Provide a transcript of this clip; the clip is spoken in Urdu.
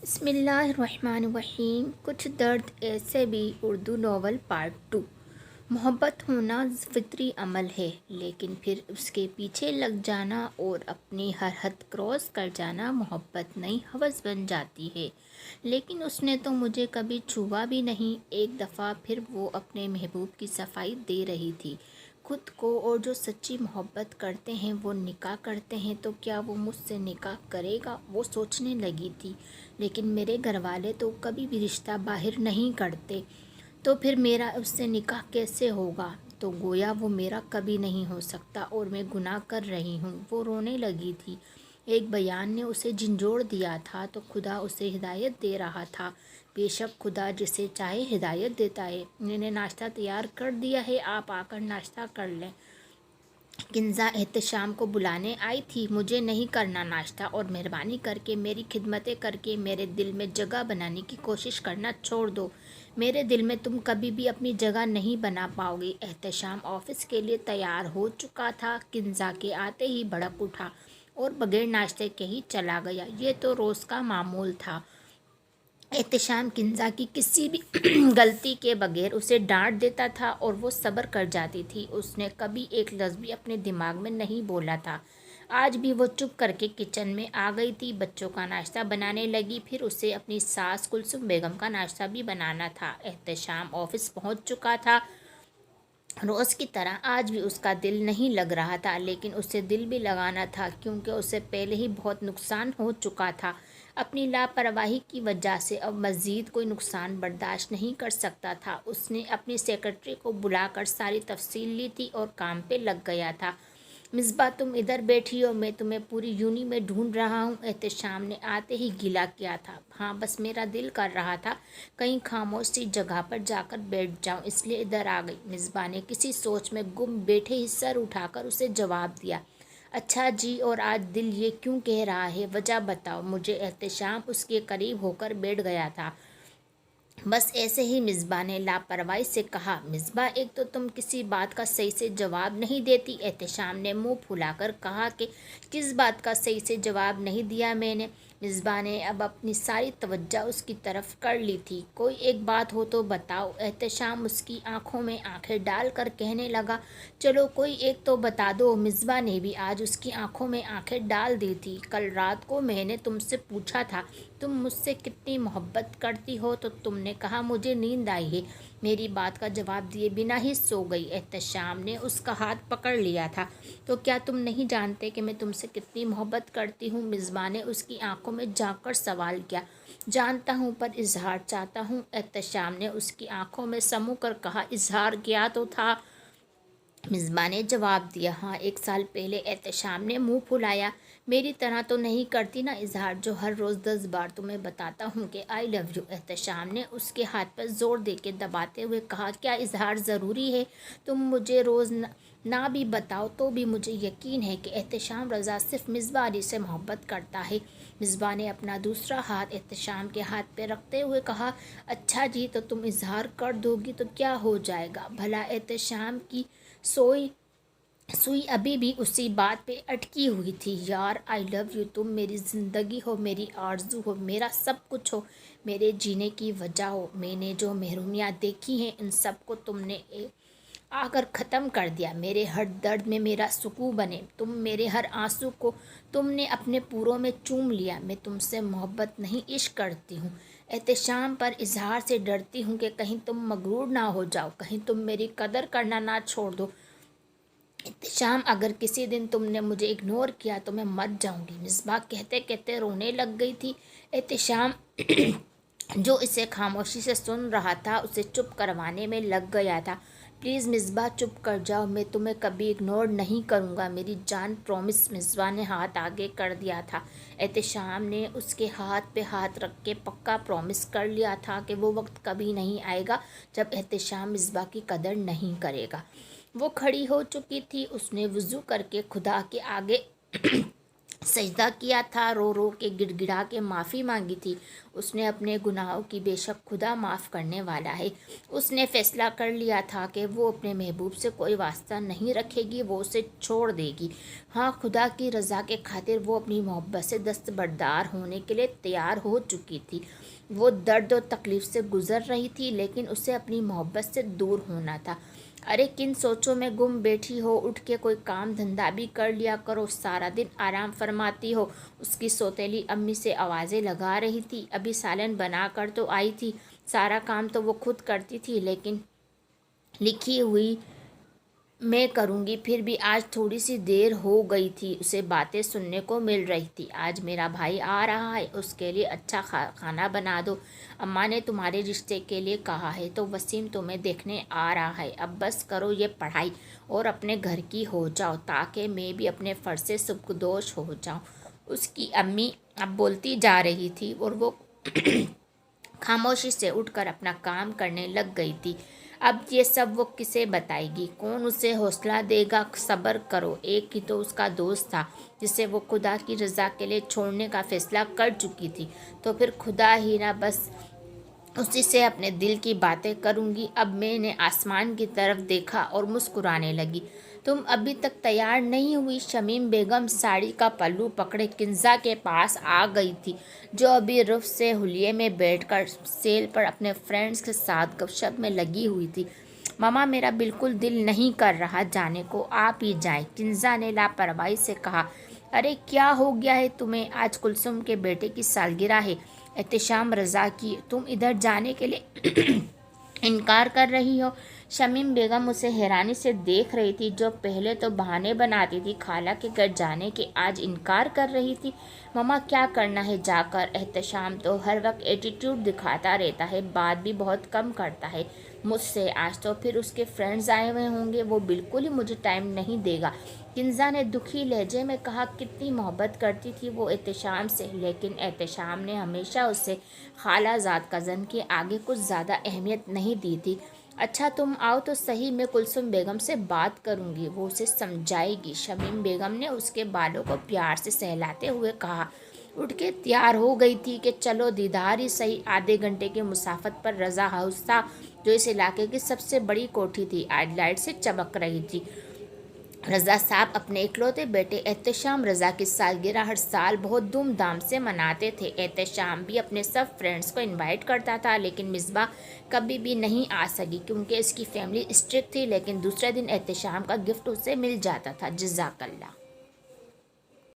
بسم اللہ الرحمن الرحیم۔ کچھ درد ایسے بھی اردو ناول پارٹ 2۔ محبت ہونا فطری عمل ہے، لیکن پھر اس کے پیچھے لگ جانا اور اپنی ہر حد کراس کر جانا محبت نئی ہوس بن جاتی ہے۔ لیکن اس نے تو مجھے کبھی چھوا بھی نہیں۔ ایک دفعہ پھر وہ اپنے محبوب کی صفائی دے رہی تھی خود کو، اور جو سچی محبت کرتے ہیں وہ نکاح کرتے ہیں، تو کیا وہ مجھ سے نکاح کرے گا؟ وہ سوچنے لگی تھی۔ لیکن میرے گھر والے تو کبھی بھی رشتہ باہر نہیں کرتے، تو پھر میرا اس سے نکاح کیسے ہوگا؟ تو گویا وہ میرا کبھی نہیں ہو سکتا اور میں گناہ کر رہی ہوں۔ وہ رونے لگی تھی۔ ایک بیان نے اسے جھنجھوڑ دیا تھا تو خدا اسے ہدایت دے رہا تھا۔ بے شک خدا جسے چاہے ہدایت دیتا ہے۔ میں نے ناشتہ تیار کر دیا ہے، آپ آ کر ناشتہ کر لیں۔ کنزا احتشام کو بلانے آئی تھی۔ مجھے نہیں کرنا ناشتہ، اور مہربانی کر کے میری خدمتیں کر کے میرے دل میں جگہ بنانے کی کوشش کرنا چھوڑ دو۔ میرے دل میں تم کبھی بھی اپنی جگہ نہیں بنا پاؤ گی۔ احتشام آفس کے لیے تیار ہو چکا تھا۔ کنزا کے آتے ہی بھڑک اٹھا اور بغیر ناشتے کے ہی چلا گیا۔ یہ تو روز کا معمول تھا۔ احتشام کنزا کی کسی بھی غلطی کے بغیر اسے ڈانٹ دیتا تھا اور وہ صبر کر جاتی تھی۔ اس نے کبھی ایک لفظ بھی اپنے دماغ میں نہیں بولا تھا۔ آج بھی وہ چپ کر کے کچن میں آ گئی تھی، بچوں کا ناشتہ بنانے لگی، پھر اسے اپنی ساس کلثوم بیگم کا ناشتہ بھی بنانا تھا۔ احتشام آفس پہنچ چکا تھا۔ روز کی طرح آج بھی اس کا دل نہیں لگ رہا تھا، لیکن اسے دل بھی لگانا تھا، کیونکہ اسے پہلے ہی بہت نقصان ہو چکا تھا۔ اپنی لاپرواہی کی وجہ سے اب مزید کوئی نقصان برداشت نہیں کر سکتا تھا۔ اس نے اپنی سیکرٹری کو بلا کر ساری تفصیل لی تھی اور کام پہ لگ گیا تھا۔ مصباح تم ادھر بیٹھی ہو، میں تمہیں پوری یونی میں ڈھونڈ رہا ہوں۔ احتشام نے آتے ہی گلہ کیا تھا۔ ہاں، بس میرا دل کر رہا تھا کہیں خاموش سی جگہ پر جا کر بیٹھ جاؤں، اس لیے ادھر آ گئی۔ مصباح نے کسی سوچ میں گم بیٹھے ہی سر اٹھا کر اسے جواب دیا۔ اچھا جی، اور آج دل یہ کیوں کہہ رہا ہے؟ وجہ بتاؤ مجھے۔ احتشام اس کے قریب ہو کر بیٹھ گیا تھا۔ بس ایسے ہی، مصباح نے لاپرواہی سے کہا۔ مصباح، ایک تو تم کسی بات کا صحیح سے جواب نہیں دیتی۔ احتشام نے منہ پھلا کر کہا کہ کس بات کا صحیح سے جواب نہیں دیا میں نے؟ مصباح نے اب اپنی ساری توجہ اس کی طرف کر لی تھی۔ کوئی ایک بات ہو تو بتاؤ۔ احتشام اس کی آنکھوں میں آنکھیں ڈال کر کہنے لگا۔ چلو کوئی ایک تو بتا دو۔ مصباح نے بھی آج اس کی آنکھوں میں آنکھیں ڈال دی تھی۔ کل رات کو میں نے تم سے پوچھا تھا تم مجھ سے کتنی محبت کرتی ہو، تو تم نے کہا مجھے نیند آئی ہے۔ میری بات کا جواب دیے بنا ہی سو گئی۔ احتشام نے اس کا ہاتھ پکڑ لیا تھا۔ تو کیا تم نہیں جانتے کہ میں تم سے کتنی محبت کرتی ہوں؟ مصباح نے اس کی آنکھوں میں جھانک کر سوال کیا۔ جانتا ہوں، پر اظہار چاہتا ہوں۔ احتشام نے اس کی آنکھوں میں سمو کر کہا۔ اظہار کیا تو تھا، مصباح نے جواب دیا۔ ہاں، 1 سال پہلے۔ احتشام نے منہ پھلایا۔ میری طرح تو نہیں کرتی نا اظہار، جو ہر روز 10 بار تمہیں بتاتا ہوں کہ آئی لو یو۔ احتشام نے اس کے ہاتھ پر زور دے کے دباتے ہوئے کہا۔ کیا اظہار ضروری ہے؟ تم مجھے روز نہ بھی بتاؤ تو بھی مجھے یقین ہے کہ احتشام رضا صرف مصباح علی سے محبت کرتا ہے۔ مصباح نے اپنا دوسرا ہاتھ احتشام کے ہاتھ پہ رکھتے ہوئے کہا۔ اچھا جی، تو تم اظہار کر دو گی تو کیا ہو جائے گا بھلا؟ احتشام کی سوئی ابھی بھی اسی بات پہ اٹکی ہوئی تھی۔ یار، آئی لو یو، تم میری زندگی ہو، میری آرزو ہو، میرا سب کچھ ہو، میرے جینے کی وجہ ہو۔ میں نے جو محرومیاں دیکھی ہیں ان سب کو تم نے آ کر ختم کر دیا۔ میرے ہر درد میں میرا سکون بنے تم، میرے ہر آنسو کو تم نے اپنے پوروں میں چوم لیا۔ میں تم سے محبت نہیں عشق کرتی ہوں احتشام، پر اظہار سے ڈرتی ہوں کہ کہیں تم مغرور نہ ہو جاؤ، کہیں تم میری قدر کرنا نہ چھوڑ دو۔ احتشام، اگر کسی دن تم نے مجھے اگنور کیا تو میں مر جاؤں گی۔ مصباح کہتے کہتے رونے لگ گئی تھی۔ احتشام جو اسے خاموشی سے سن رہا تھا اسے چپ کروانے میں لگ گیا تھا۔ پلیز مصباح، چپ کر جاؤ، میں تمہیں کبھی اگنور نہیں کروں گا میری جان، پرومس۔ مصباح نے ہاتھ آگے کر دیا تھا۔ احتشام نے اس کے ہاتھ پہ ہاتھ رکھ کے پکا پرومس کر لیا تھا کہ وہ وقت کبھی نہیں آئے گا جب احتشام مصباح کی قدر نہیں کرے گا۔ وہ کھڑی ہو چکی تھی۔ اس نے وضو کر کے خدا کے آگے سجدہ کیا تھا، رو رو کے گڑ گڑا کے معافی مانگی تھی۔ اس نے اپنے گناہوں کی بے شک خدا معاف کرنے والا ہے۔ اس نے فیصلہ کر لیا تھا کہ وہ اپنے محبوب سے کوئی واسطہ نہیں رکھے گی، وہ اسے چھوڑ دے گی۔ ہاں، خدا کی رضا کے خاطر وہ اپنی محبت سے دستبردار ہونے کے لیے تیار ہو چکی تھی۔ وہ درد و تکلیف سے گزر رہی تھی، لیکن اسے اپنی محبت سے دور ہونا تھا۔ ارے کن سوچوں میں گم بیٹھی ہو، اٹھ کے کوئی کام دھندا بھی کر لیا کرو، سارا دن آرام فرماتی ہو۔ اس کی سوتیلی امی سے آوازیں لگا رہی تھی۔ ابھی سالن بنا کر تو آئی تھی، سارا کام تو وہ خود کرتی تھی، لیکن لکھی ہوئی میں کروں گی، پھر بھی آج تھوڑی سی دیر ہو گئی تھی۔ اسے باتیں سننے کو مل رہی تھی۔ آج میرا بھائی آ رہا ہے، اس کے لیے اچھا کھانا بنا دو۔ اماں نے تمہارے رشتے کے لیے کہا ہے تو وسیم تمہیں دیکھنے آ رہا ہے۔ اب بس کرو یہ پڑھائی اور اپنے گھر کی ہو جاؤ، تاکہ میں بھی اپنے فرض سے سبکدوش ہو جاؤں۔ اس کی امی اب بولتی جا رہی تھی اور وہ خاموشی سے اٹھ کر اپنا کام کرنے لگ گئی تھی۔ اب یہ سب وہ کسے بتائے گی؟ کون اسے حوصلہ دے گا؟ صبر کرو، ایک ہی تو اس کا دوست تھا جسے وہ خدا کی رضا کے لیے چھوڑنے کا فیصلہ کر چکی تھی، تو پھر خدا ہی نہ بس اسی سے اپنے دل کی باتیں کروں گی۔ اب میں نے آسمان کی طرف دیکھا اور مسکرانے لگی۔ تم ابھی تک تیار نہیں ہوئی؟ شمیم بیگم ساڑی کا پلو پکڑے کنزا کے پاس آ گئی تھی، جو ابھی رف سے حلیے میں بیٹھ کر سیل پر اپنے فرینڈز کے ساتھ گپ شپ میں لگی ہوئی تھی۔ ماما، میرا بالکل دل نہیں کر رہا جانے کو، آپ ہی جائیں، کنزا نے لاپرواہی سے کہا۔ ارے کیا ہو گیا ہے تمہیں؟ آج کلثوم کے بیٹے کی سالگرہ ہے، احتشام رضا کی، تم ادھر جانے کے لیے انکار کر رہی ہو؟ شمیم بیگم اسے حیرانی سے دیکھ رہی تھی، جو پہلے تو بہانے بناتی تھی خالہ کے گھر جانے کے، آج انکار کر رہی تھی۔ ماما، کیا کرنا ہے جا کر؟ احتشام تو ہر وقت ایٹیٹیوڈ دکھاتا رہتا ہے، بات بھی بہت کم کرتا ہے مجھ سے۔ آج تو پھر اس کے فرینڈز آئے ہوئے ہوں گے، وہ بالکل ہی مجھے ٹائم نہیں دے گا، کنزا نے دکھی لہجے میں کہا۔ کتنی محبت کرتی تھی وہ احتشام سے، لیکن احتشام نے ہمیشہ اسے خالہ زاد کزن کے آگے کچھ زیادہ اہمیت نہیں دی تھی۔ اچھا تم آؤ تو صحیح، میں کلثوم بیگم سے بات کروں گی، وہ اسے سمجھائے گی۔ شمیم بیگم نے اس کے بالوں کو پیار سے سہلاتے ہوئے کہا۔ اٹھ کے تیار ہو گئی تھی کہ چلو دیدار ہی صحیح۔ آدھے گھنٹے کی مسافت پر رضا ہاؤس تھا، جو اس علاقے کی سب سے بڑی کوٹھی تھی، آج لائٹ سے چمک رہی تھی۔ رضا صاحب اپنے اکلوتے بیٹے احتشام رضا کی سالگرہ ہر سال بہت دھوم دھام سے مناتے تھے۔ احتشام بھی اپنے سب فرینڈز کو انوائٹ کرتا تھا، لیکن مصباح کبھی بھی نہیں آ سکی کیونکہ اس کی فیملی اسٹرکٹ تھی، لیکن دوسرے دن احتشام کا گفٹ اسے مل جاتا تھا۔ جزاک اللہ۔